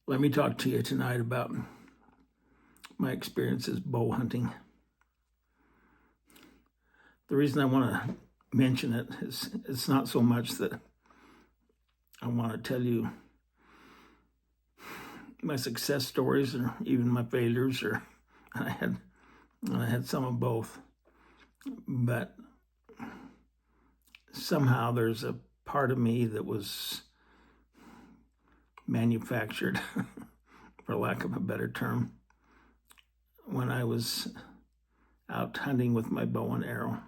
Let me talk to you tonight about my experiences bow hunting. The reason I want to mention it is it's not so much that I want to tell you my success stories or even my failures, or I had some of both, but somehow there's a part of me that was manufactured, for lack of a better term, when I was out hunting with my bow and arrow.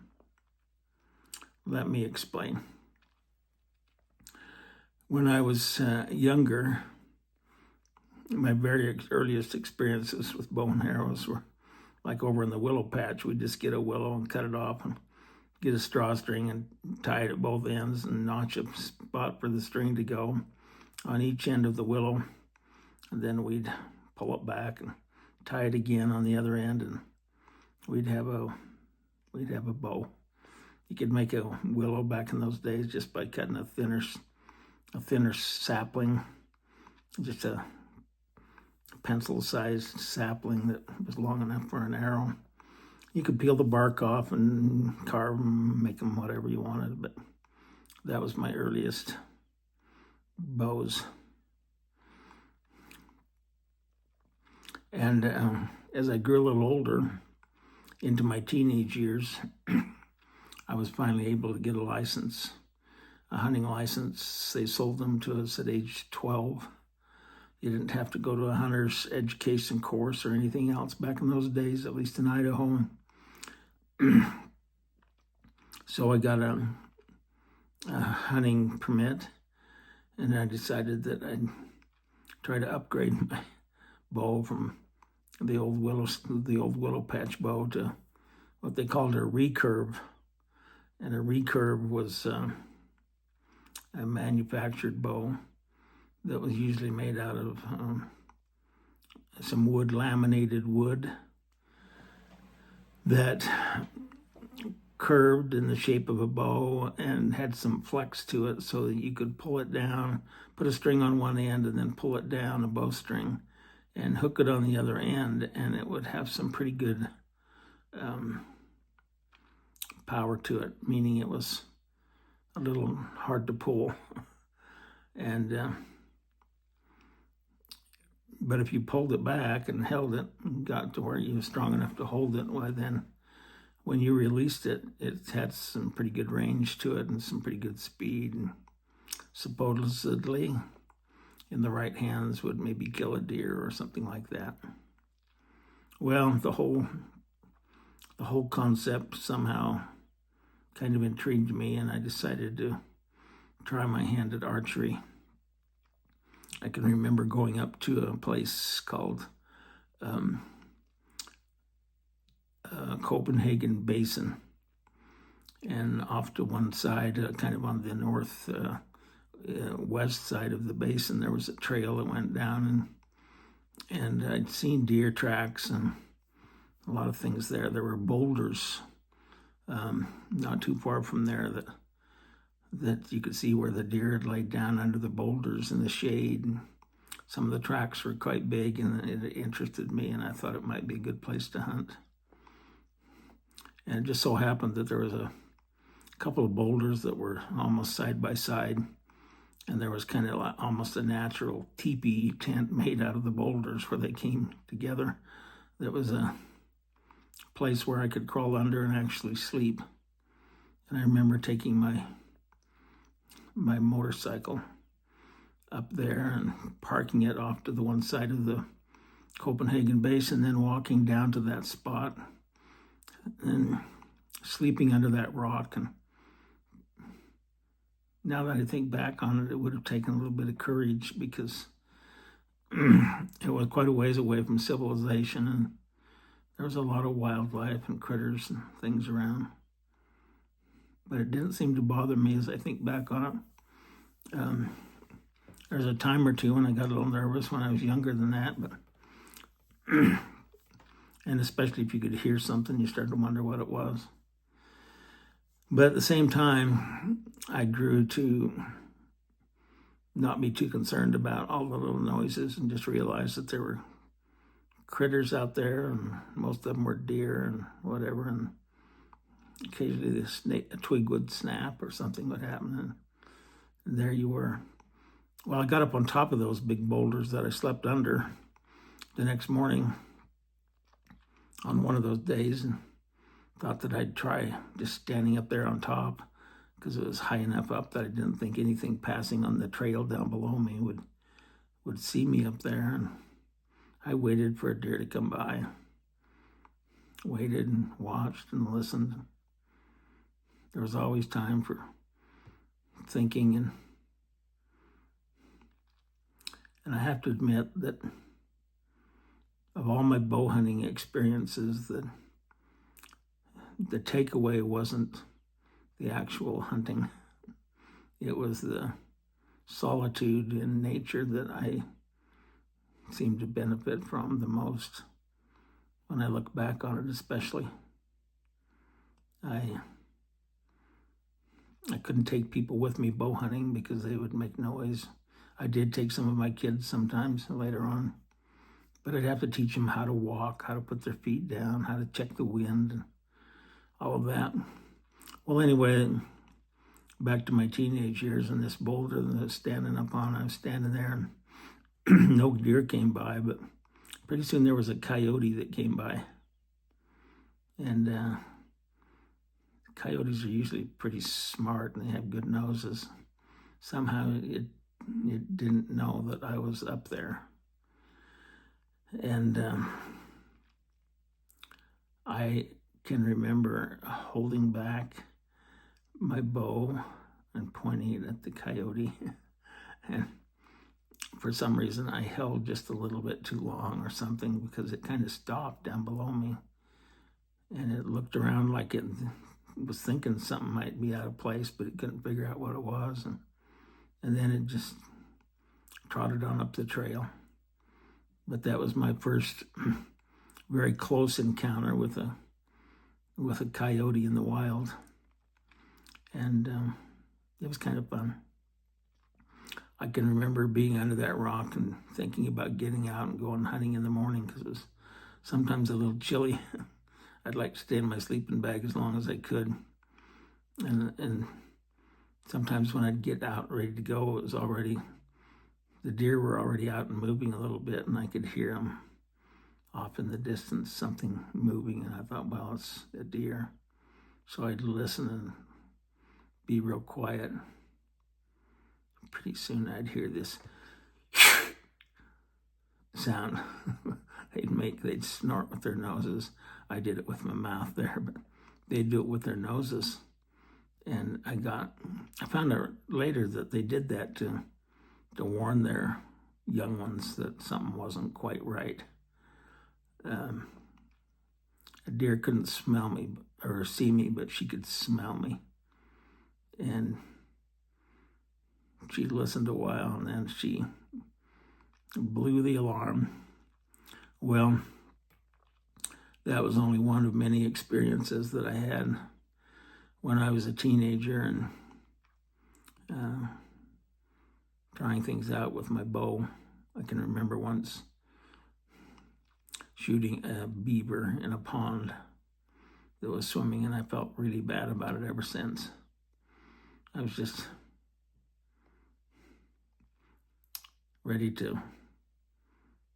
Let me explain. When I was younger, my very earliest experiences with bow and arrows were like over in the willow patch. We'd just get a willow and cut it off and get a straw string and tie it at both ends and notch a spot for the string to go on each end of the willow. And then we'd pull it back and tie it again on the other end, and we'd have a bow. You could make a willow back in those days just by cutting a thinner sapling, just a pencil-sized sapling that was long enough for an arrow. You could peel the bark off and carve them, make them whatever you wanted, but that was my earliest bows. And as I grew a little older, into my teenage years, I was finally able to get a license, a hunting license. They sold them to us at age 12. You didn't have to go to a hunter's education course or anything else back in those days, at least in Idaho. So I got a hunting permit, and I decided that I'd try to upgrade my bow from the old willow patch bow to what they called a recurve. And a recurve was a manufactured bow that was usually made out of some laminated wood that curved in the shape of a bow and had some flex to it so that you could pull it down, put a string on one end, and then pull it down, a bowstring, and hook it on the other end, and it would have some pretty good power to it, meaning it was a little hard to pull. And but if you pulled it back and held it and got to where you were strong enough to hold it, well, then when you released it, it had some pretty good range to it and some pretty good speed, and supposedly in the right hands would maybe kill a deer or something like that. Well, the whole concept somehow kind of intrigued me, and I decided to try my hand at archery. I can remember going up to a place called Copenhagen Basin, and off to one side, kind of on the north west side of the basin, there was a trail that went down, and I'd seen deer tracks and a lot of things there. There were boulders not too far from there that you could see where the deer had laid down under the boulders in the shade. And some of the tracks were quite big, and it interested me, and I thought it might be a good place to hunt. And it just so happened that there was a couple of boulders that were almost side by side, and there was kind of almost a natural teepee tent made out of the boulders where they came together. That was a place where I could crawl under and actually sleep. And I remember taking my motorcycle up there and parking it off to the one side of the Copenhagen Basin, and then walking down to that spot and sleeping under that rock. And now that I think back on it, it would have taken a little bit of courage, because it was quite a ways away from civilization, and there was a lot of wildlife and critters and things around. But it didn't seem to bother me as I think back on it. There's a time or two when I got a little nervous when I was younger than that, but and especially if you could hear something, you started to wonder what it was. But at the same time, I grew to not be too concerned about all the little noises and just realize that there were critters out there, and most of them were deer and whatever, and occasionally a twig would snap or something would happen, and there you were. Well, I got up on top of those big boulders that I slept under the next morning on one of those days, and thought that I'd try just standing up there on top, because it was high enough up that I didn't think anything passing on the trail down below me would see me up there. And I waited for a deer to come by, waited and watched and listened. There was always time for thinking, and I have to admit that of all my bow hunting experiences, that the takeaway wasn't the actual hunting. It was the solitude in nature that I seemed to benefit from the most when I look back on it, especially. I couldn't take people with me bow hunting because they would make noise. I did take some of my kids sometimes later on, but I'd have to teach them how to walk, how to put their feet down, how to check the wind, and all of that. Well, anyway, back to my teenage years, and this boulder that I was standing up on, I was standing there, and no deer came by, but pretty soon there was a coyote that came by. And coyotes are usually pretty smart, and they have good noses. Somehow it didn't know that I was up there. And I can remember holding back my bow and pointing it at the coyote. And for some reason, I held just a little bit too long or something, because it kind of stopped down below me. And it looked around like it was thinking something might be out of place, but it couldn't figure out what it was. And then it just trotted on up the trail. But that was my first very close encounter with a coyote in the wild. And it was kind of fun. I can remember being under that rock and thinking about getting out and going hunting in the morning, because it was sometimes a little chilly. I'd like to stay in my sleeping bag as long as I could. And sometimes when I'd get out ready to go, the deer were already out and moving a little bit, and I could hear them off in the distance, something moving, and I thought, well, it's a deer. So I'd listen and be real quiet. Pretty soon I'd hear this sound they'd snort with their noses. I did it with my mouth there, but they'd do it with their noses. And I found out later that they did that to warn their young ones that something wasn't quite right. A deer couldn't smell me or see me, but she could smell me. And she listened a while, and then she blew the alarm. Well, that was only one of many experiences that I had when I was a teenager and trying things out with my bow. I can remember once shooting a beaver in a pond that was swimming, and I felt really bad about it ever since. I was just ready to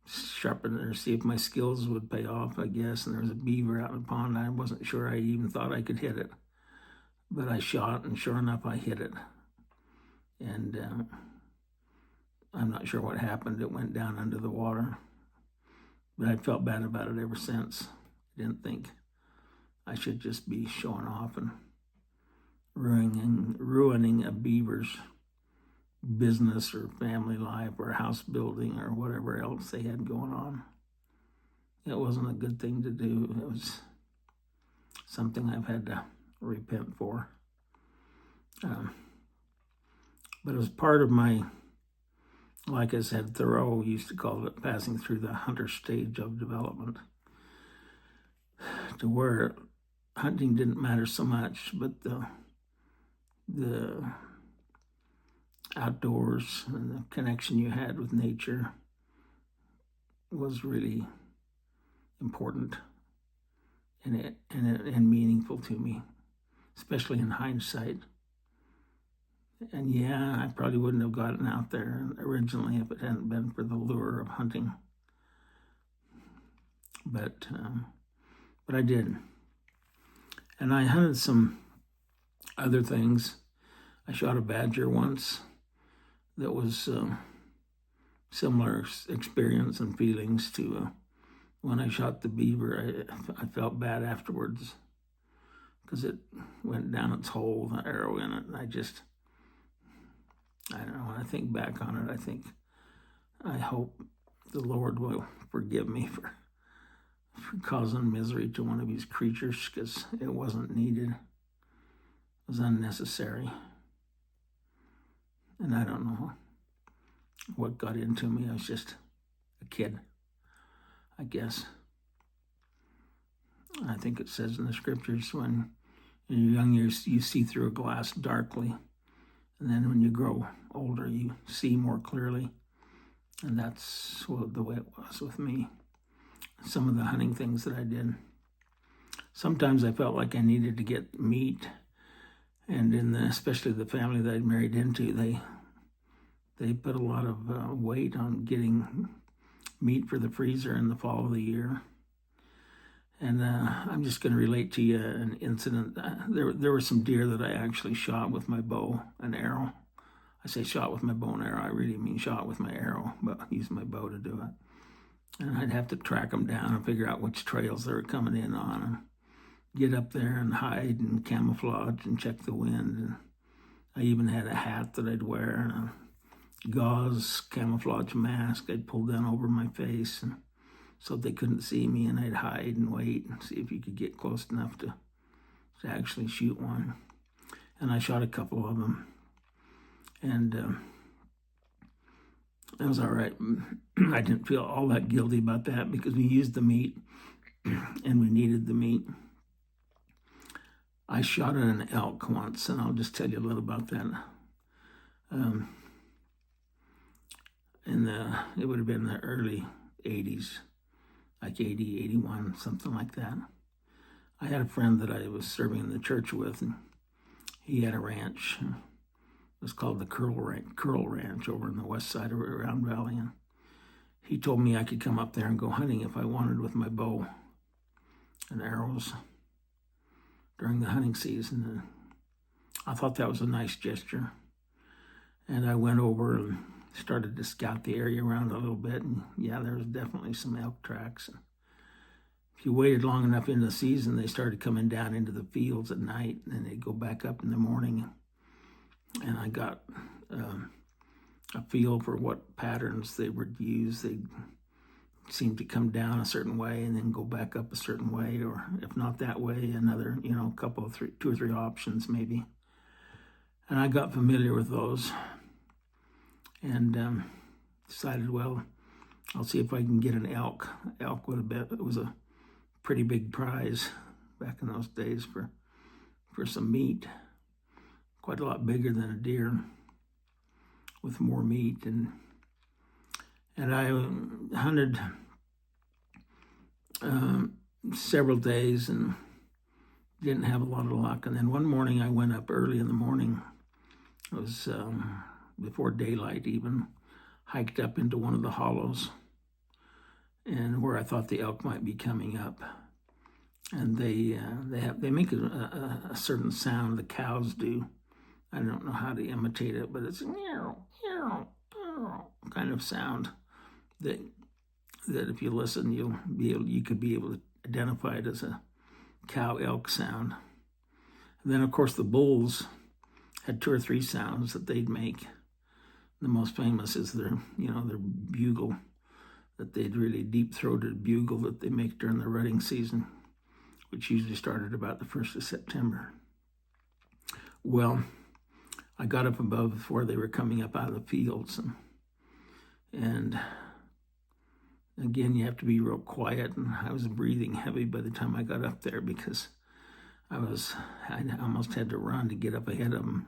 sharpen or see if my skills would pay off, I guess. And there was a beaver out in the pond. I wasn't sure I even thought I could hit it, but I shot, and sure enough, I hit it. And I'm not sure what happened. It went down under the water, but I felt bad about it ever since. I didn't think I should just be showing off and ruining a beaver's business or family life or house building or whatever else they had going on. It wasn't a good thing to do. It was something I've had to repent for. But it was part of my, like I said, Thoreau used to call it passing through the hunter stage of development, to where hunting didn't matter so much, but the outdoors and the connection you had with nature was really important and meaningful to me, especially in hindsight. And yeah, I probably wouldn't have gotten out there originally if it hadn't been for the lure of hunting. But I did. And I hunted some other things. I shot a badger once. That was similar experience and feelings to when I shot the beaver. I felt bad afterwards because it went down its hole, the arrow in it. And I don't know, when I think back on it, I hope the Lord will forgive me for causing misery to one of his creatures, because it wasn't needed. It was unnecessary. And I don't know what got into me. I was just a kid, I guess. I think it says in the scriptures, when you're young, you see through a glass darkly. And then when you grow older, you see more clearly. And that's the way it was with me. Some of the hunting things that I did. Sometimes I felt like I needed to get meat. And especially the family that I married into, they put a lot of weight on getting meat for the freezer in the fall of the year. And I'm just going to relate to you an incident. There were some deer that I actually shot with my bow and arrow. I say shot with my bow and arrow. I really mean shot with my arrow, but I used my bow to do it. And I'd have to track them down and figure out which trails they were coming in on, and get up there and hide and camouflage and check the wind. And I even had a hat that I'd wear and a gauze camouflage mask I'd pull down over my face, and so they couldn't see me, and I'd hide and wait and see if you could get close enough to actually shoot one. And I shot a couple of them, and that was all right. I didn't feel all that guilty about that because we used the meat and we needed the meat. I shot at an elk once, and I'll just tell you a little about that. It would have been the early 80s, like 80, 81, something like that. I had a friend that I was serving in the church with, and he had a ranch. It was called the Curl Ranch over in the west side of Round Valley. And he told me I could come up there and go hunting if I wanted with my bow and arrows during the hunting season. And I thought that was a nice gesture. And I went over and started to scout the area around a little bit. And yeah, there was definitely some elk tracks. And if you waited long enough into the season, they started coming down into the fields at night, and then they'd go back up in the morning. And I got a feel for what patterns they would use. They seemed to come down a certain way and then go back up a certain way, or if not that way, another, couple of two or three options maybe. And I got familiar with those and decided, well, I'll see if I can get an elk. Elk was a pretty big prize back in those days for some meat. Quite a lot bigger than a deer, with more meat. And I hunted several days and didn't have a lot of luck. And then one morning I went up early in the morning. It was before daylight even, hiked up into one of the hollows and where I thought the elk might be coming up. And they make a certain sound, the cows do. I don't know how to imitate it, but it's a meow, meow, meow kind of sound that if you listen, you could be able to identify it as a cow elk sound. And then of course the bulls had two or three sounds that they'd make. The most famous is their bugle, that they'd really deep-throated bugle that they make during the rutting season, which usually started about the 1st of September. Well, I got up above before they were coming up out of the fields. And again, you have to be real quiet. And I was breathing heavy by the time I got up there because I almost had to run to get up ahead of them.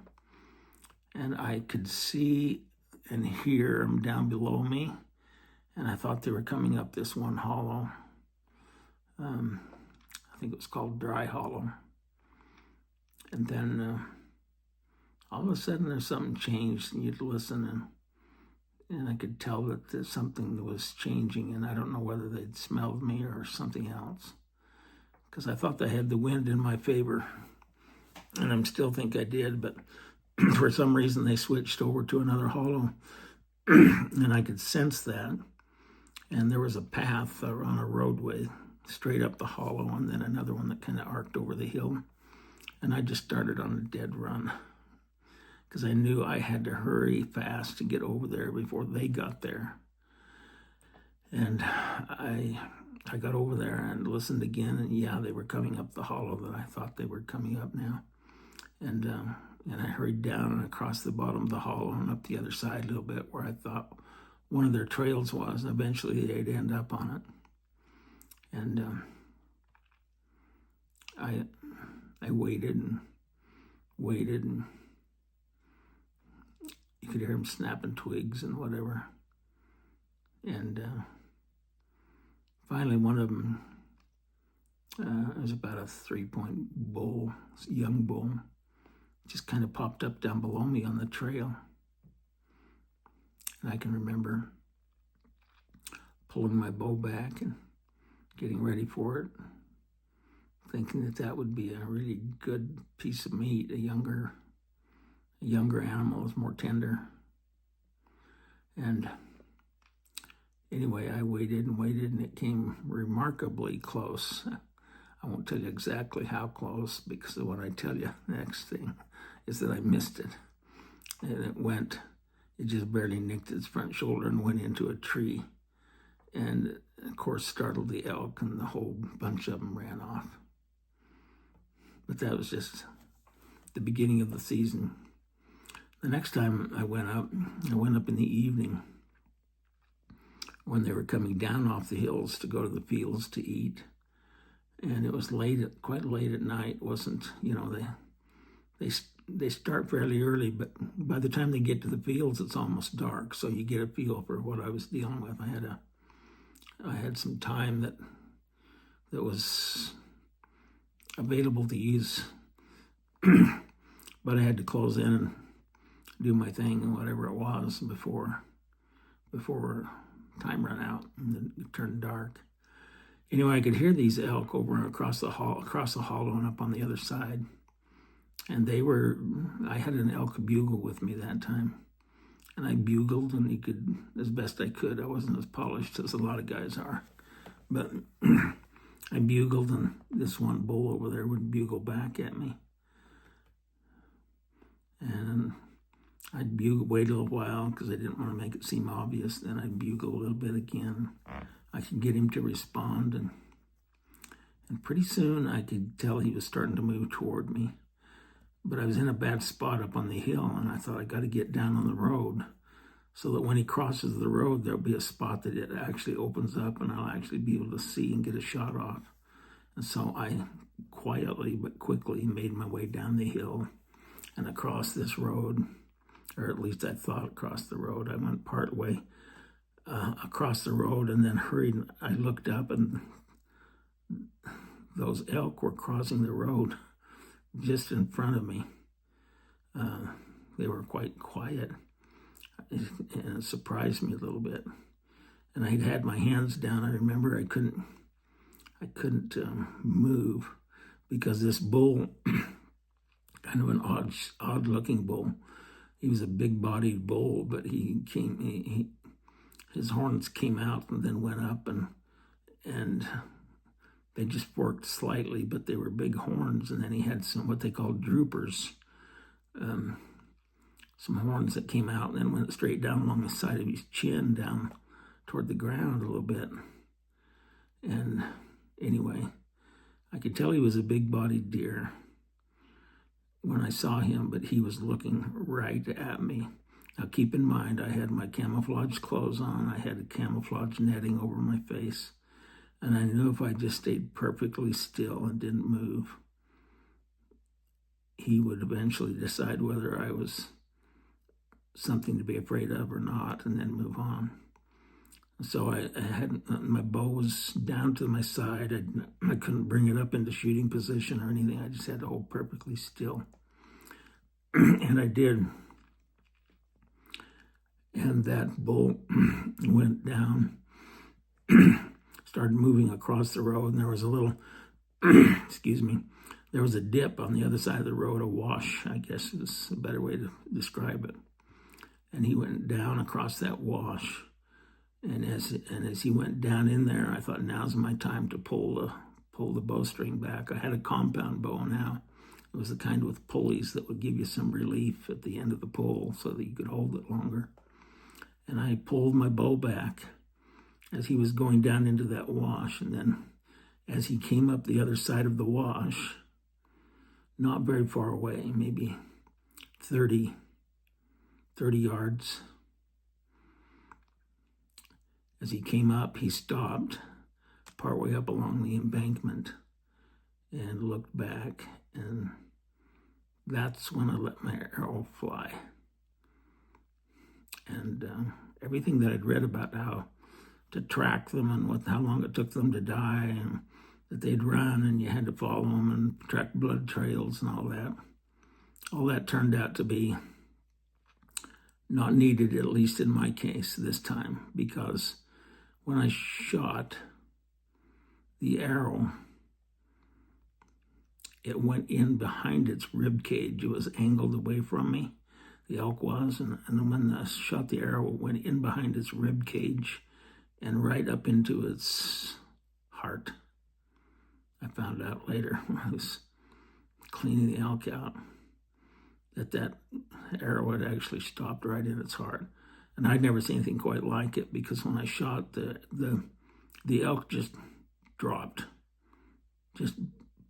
and I could see and hear them down below me, and I thought they were coming up this one hollow. I think it was called Dry Hollow. And then all of a sudden there's something changed, and you'd listen, and I could tell that something was changing, and I don't know whether they'd smelled me or something else, because I thought they had the wind in my favor, and I still think I did, but for some reason they switched over to another hollow, and I could sense that. And there was a path on a roadway straight up the hollow, and then another one that kind of arced over the hill. And I just started on a dead run, because I knew I had to hurry fast to get over there before they got there. And I got over there and listened again, and yeah, they were coming up the hollow that I thought they were coming up now. And I hurried down and across the bottom of the hollow and up the other side a little bit, where I thought one of their trails was, and eventually they'd end up on it. And I waited and waited, and you could hear them snapping twigs and whatever. And finally one of them, it was about a 3-point bull, young bull, just kind of popped up down below me on the trail. And I can remember pulling my bow back and getting ready for it, thinking that would be a really good piece of meat. A younger animal is more tender. And anyway, I waited and waited, and it came remarkably close. I won't tell you exactly how close, because what I tell you next thing is that I missed it. And it just barely nicked its front shoulder and went into a tree. And of course startled the elk, and the whole bunch of them ran off. But that was just the beginning of the season. The next time I went up in the evening when they were coming down off the hills to go to the fields to eat. And it was quite late at night. It wasn't, they start fairly early, but by the time they get to the fields, it's almost dark. So you get a feel for what I was dealing with. I had some time that was available to use, but I had to close in and do my thing and whatever it was before time ran out and it turned dark. Anyway, I could hear these elk over across the hollow and up on the other side. And I had an elk bugle with me that time. And I bugled, and he could, as best I could. I wasn't as polished as a lot of guys are. But I bugled, and this one bull over there would bugle back at me. And I'd wait a little while, because I didn't want to make it seem obvious. Then I'd bugle a little bit again. I could get him to respond, and pretty soon I could tell he was starting to move toward me. But I was in a bad spot up on the hill, and I thought I got to get down on the road so that when he crosses the road, there'll be a spot that it actually opens up, and I'll actually be able to see and get a shot off. And so I quietly but quickly made my way down the hill and across this road, or at least I thought across the road. I went part way across the road and then hurried. I looked up, and those elk were crossing the road just in front of me. They were quite quiet, and it surprised me a little bit. And I'd had my hands down. I remember I couldn't move, because this bull, kind of an odd looking bull. He was a big bodied bull, but his horns came out and then went up, and they just forked slightly, but they were big horns. And then he had some what they called droopers, some horns that came out and then went straight down along the side of his chin, down toward the ground a little bit. And anyway, I could tell he was a big-bodied deer when I saw him, but he was looking right at me. Now, keep in mind, I had my camouflage clothes on. I had a camouflage netting over my face. And I knew if I just stayed perfectly still and didn't move, he would eventually decide whether I was something to be afraid of or not, and then move on. So I had my bow was down to my side. I couldn't bring it up into shooting position or anything. I just had to hold perfectly still. And I did. And that bull went down, started moving across the road, and there was a little, excuse me, there was a dip on the other side of the road, a wash, I guess is a better way to describe it. And he went down across that wash. And as he went down in there, I thought, now's my time to pull the bowstring back. I had a compound bow now. It was the kind with pulleys that would give you some relief at the end of the pull so that you could hold it longer. And I pulled my bow back as he was going down into that wash. And then as he came up the other side of the wash, not very far away, maybe 30 yards, as he came up, he stopped partway up along the embankment and looked back. And that's when I let my arrow fly. And everything that I'd read about how to track them and how long it took them to die, and that they'd run and you had to follow them and track blood trails and all that turned out to be not needed, at least in my case this time, because when I shot the arrow, it went in behind its rib cage. It was angled away from me. The elk was, and when I shot the arrow, it went in behind its rib cage and right up into its heart. I found out later when I was cleaning the elk out that arrow had actually stopped right in its heart. And I'd never seen anything quite like it, because when I shot, the elk just dropped. Just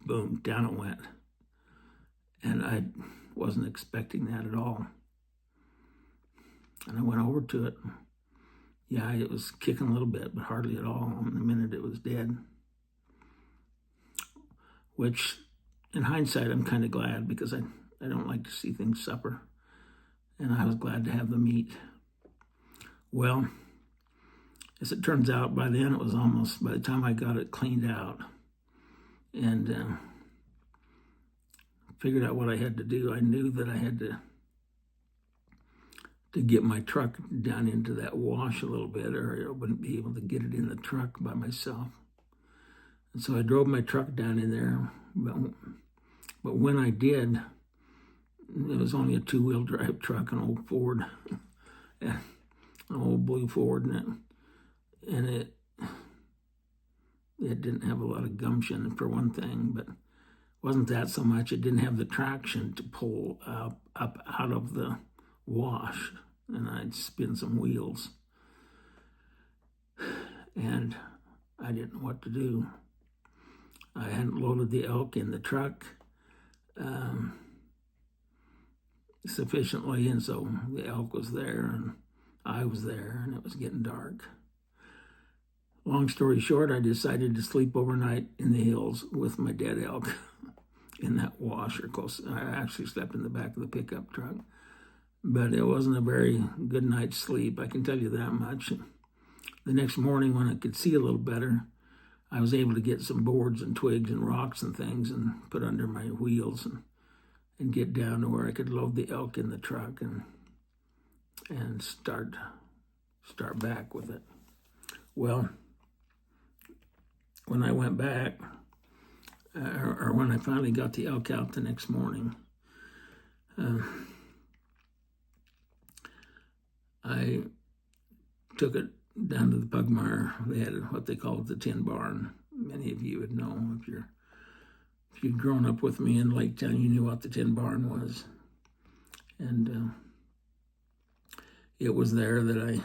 boom, down it went. And I wasn't expecting that at all. And I went over to it. Yeah, it was kicking a little bit, but hardly at all. And the minute it was dead. Which, in hindsight, I'm kind of glad, because I don't like to see things suffer. And I was glad to have the meat. Well, as it turns out, by then it was almost, by the time I got it cleaned out and figured out what I had to do, I knew that I had to get my truck down into that wash a little bit, or I wouldn't be able to get it in the truck by myself. And so I drove my truck down in there, but when I did, it was only a two-wheel drive truck, an old Ford, an old blue Ford, and it didn't have a lot of gumption, for one thing, but it wasn't that so much. It didn't have the traction to pull up out of the wash, and I'd spin some wheels, and I didn't know what to do. I hadn't loaded the elk in the truck sufficiently, and so the elk was there, and I was there, and it was getting dark. Long story short, I decided to sleep overnight in the hills with my dead elk in that wash, or close. I actually slept in the back of the pickup truck, but it wasn't a very good night's sleep, I can tell you that much. The next morning, when I could see a little better, I was able to get some boards and twigs and rocks and things and put under my wheels and get down to where I could load the elk in the truck and start back with it. Well, when I went back, or when I finally got the elk out the next morning, I took it down to the Pugmire. They had what they called the tin barn. Many of you would know, if you'd grown up with me in Lake Town, you knew what the tin barn was. And it was there that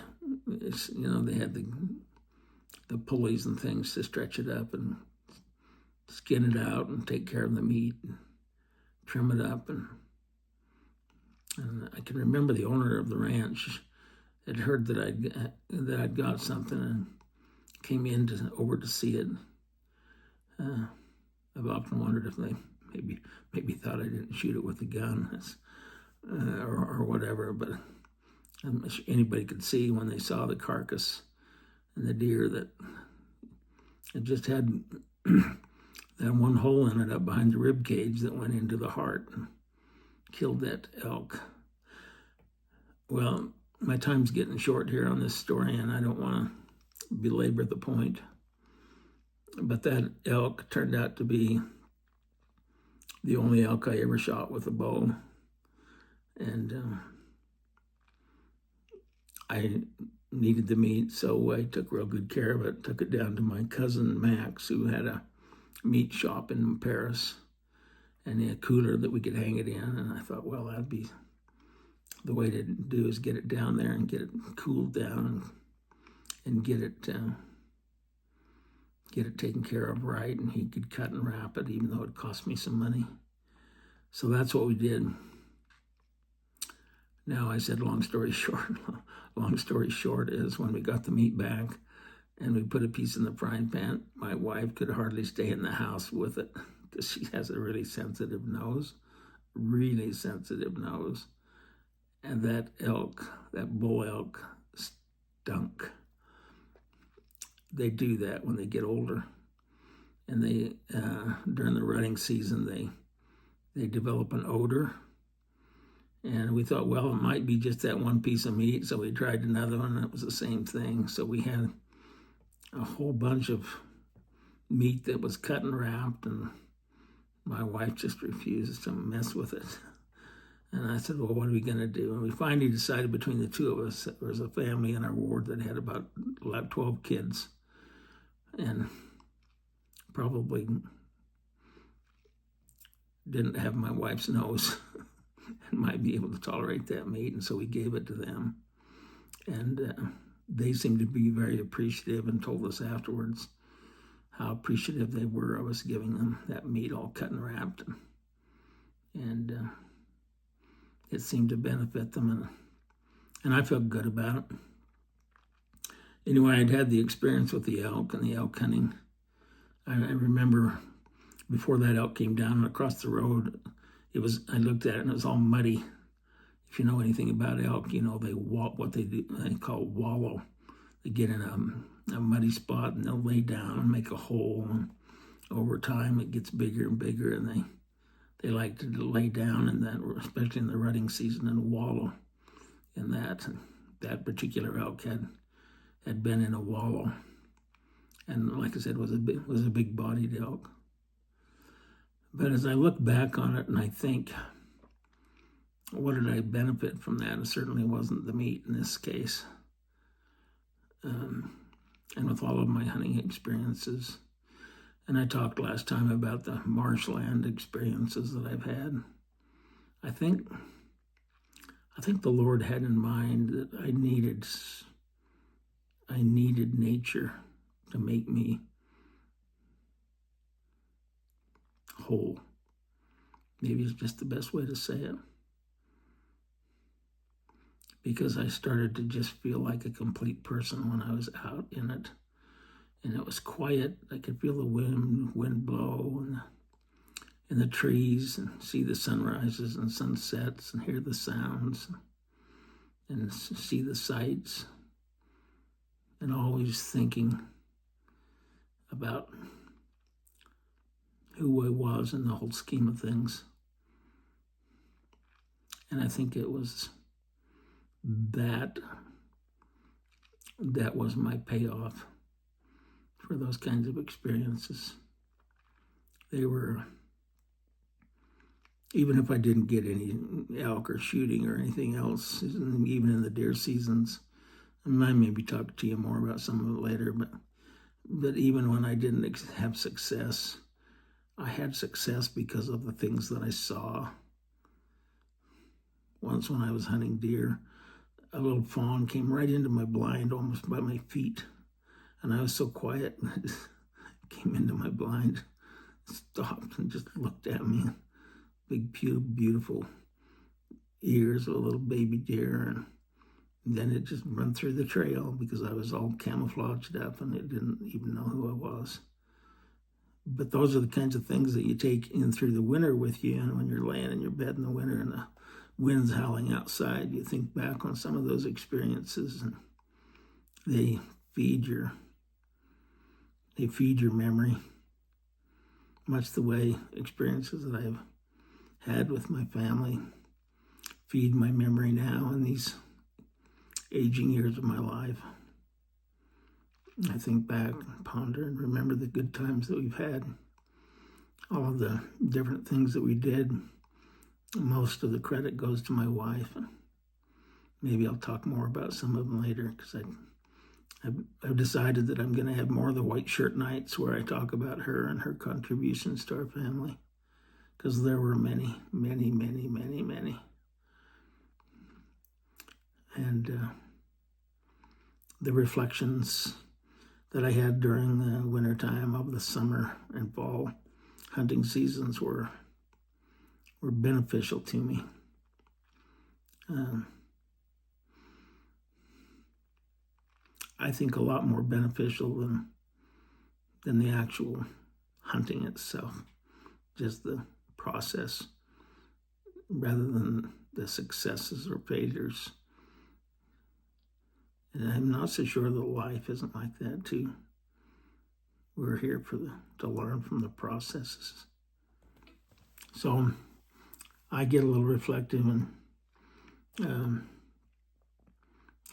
they had the pulleys and things to stretch it up and skin it out and take care of the meat and trim it up. And I can remember the owner of the ranch had heard that I'd got something and came over to see it. I've often wondered if they maybe thought I didn't shoot it with a gun or whatever, but I'm sure anybody could see when they saw the carcass and the deer that it just had that one hole in it up behind the rib cage that went into the heart and killed that elk. Well, my time's getting short here on this story, and I don't want to belabor the point. But that elk turned out to be the only elk I ever shot with a bow. And I needed the meat, so I took real good care of it. Took it down to my cousin Max, who had a meat shop in Paris, and he had a cooler that we could hang it in. And I thought, well, that'd be the way to do, is get it down there and get it cooled down and get it taken care of right, and he could cut and wrap it, even though it cost me some money. So that's what we did. Now, I said long story short. Long story short is when we got the meat back and we put a piece in the frying pan, my wife could hardly stay in the house with it because she has a really sensitive nose. And that elk, that bull elk, stunk. They do that when they get older. And they, during the rutting season, they develop an odor. And we thought, well, it might be just that one piece of meat. So we tried another one, and it was the same thing. So we had a whole bunch of meat that was cut and wrapped, and my wife just refused to mess with it. And I said, well, what are we going to do? And we finally decided between the two of us, there was a family in our ward that had about 12 kids, and probably didn't have my wife's nose and might be able to tolerate that meat. And so we gave it to them. And they seemed to be very appreciative and told us afterwards how appreciative they were of us giving them that meat all cut and wrapped. And it seemed to benefit them. And I felt good about it. Anyway, I'd had the experience with the elk and the elk hunting. I remember before that elk came down across the road, I looked at it and it was all muddy. If you know anything about elk, you know what they call wallow. They get in a muddy spot and they'll lay down and make a hole. And over time, it gets bigger and bigger, and they like to lay down in that, especially in the rutting season, and wallow in that. And that particular elk had been in a wallow, and like I said, was a big-bodied elk. But as I look back on it and I think, what did I benefit from that? It certainly wasn't the meat in this case. And with all of my hunting experiences, and I talked last time about the marshland experiences that I've had, I think the Lord had in mind that I needed nature to make me whole. Maybe it's just the best way to say it. Because I started to just feel like a complete person when I was out in it. And it was quiet. I could feel the wind blow in the trees, and see the sunrises and sunsets, and hear the sounds, and see the sights. And always thinking about who I was in the whole scheme of things. And I think it was that was my payoff for those kinds of experiences. They were, even if I didn't get any elk or shooting or anything else, even in the deer seasons, I might maybe talk to you more about some of it later, but even when I didn't have success, I had success because of the things that I saw. Once when I was hunting deer, a little fawn came right into my blind, almost by my feet. And I was so quiet, and it came into my blind, stopped and just looked at me. Big, beautiful ears of a little baby deer. And then it just run through the trail because I was all camouflaged up and it didn't even know who I was. But those are the kinds of things that you take in through the winter with you. And when you're laying in your bed in the winter and the winds howling outside. You think back on some of those experiences, and they feed your memory, much the way experiences that I've had with my family feed my memory now in these aging years of my life. I think back and ponder and remember the good times that we've had, all of the different things that we did. Most of the credit goes to my wife. Maybe I'll talk more about some of them later, because I've decided that I'm going to have more of the white shirt nights where I talk about her and her contributions to our family, because there were many, many, many, many, many. And the reflections that I had during the wintertime of the summer and fall hunting seasons were beneficial to me. I think a lot more beneficial than the actual hunting itself, just the process, rather than the successes or failures. And I'm not so sure that life isn't like that too. We're here to learn from the processes. So I get a little reflective and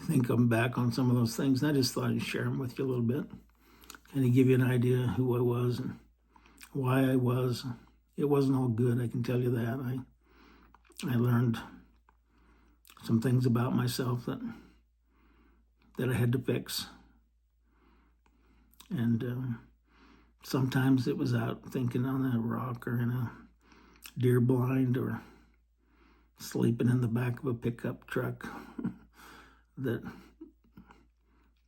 think I'm back on some of those things. And I just thought I'd share them with you a little bit, kind of give you an idea who I was and why I was. It wasn't all good, I can tell you that. I learned some things about myself that I had to fix. And sometimes it was out thinking on a rock or in a deer blind or sleeping in the back of a pickup truck that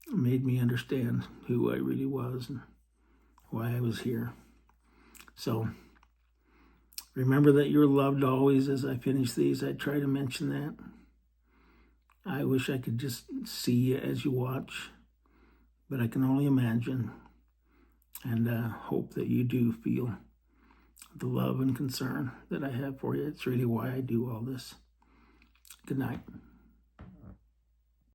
made me understand who I really was and why I was here. So remember that you're loved always. As I finish these, I try to mention that. I wish I could just see you as you watch, but I can only imagine, and hope that you do feel the love and concern that I have for you. It's really why I do all this. Good night.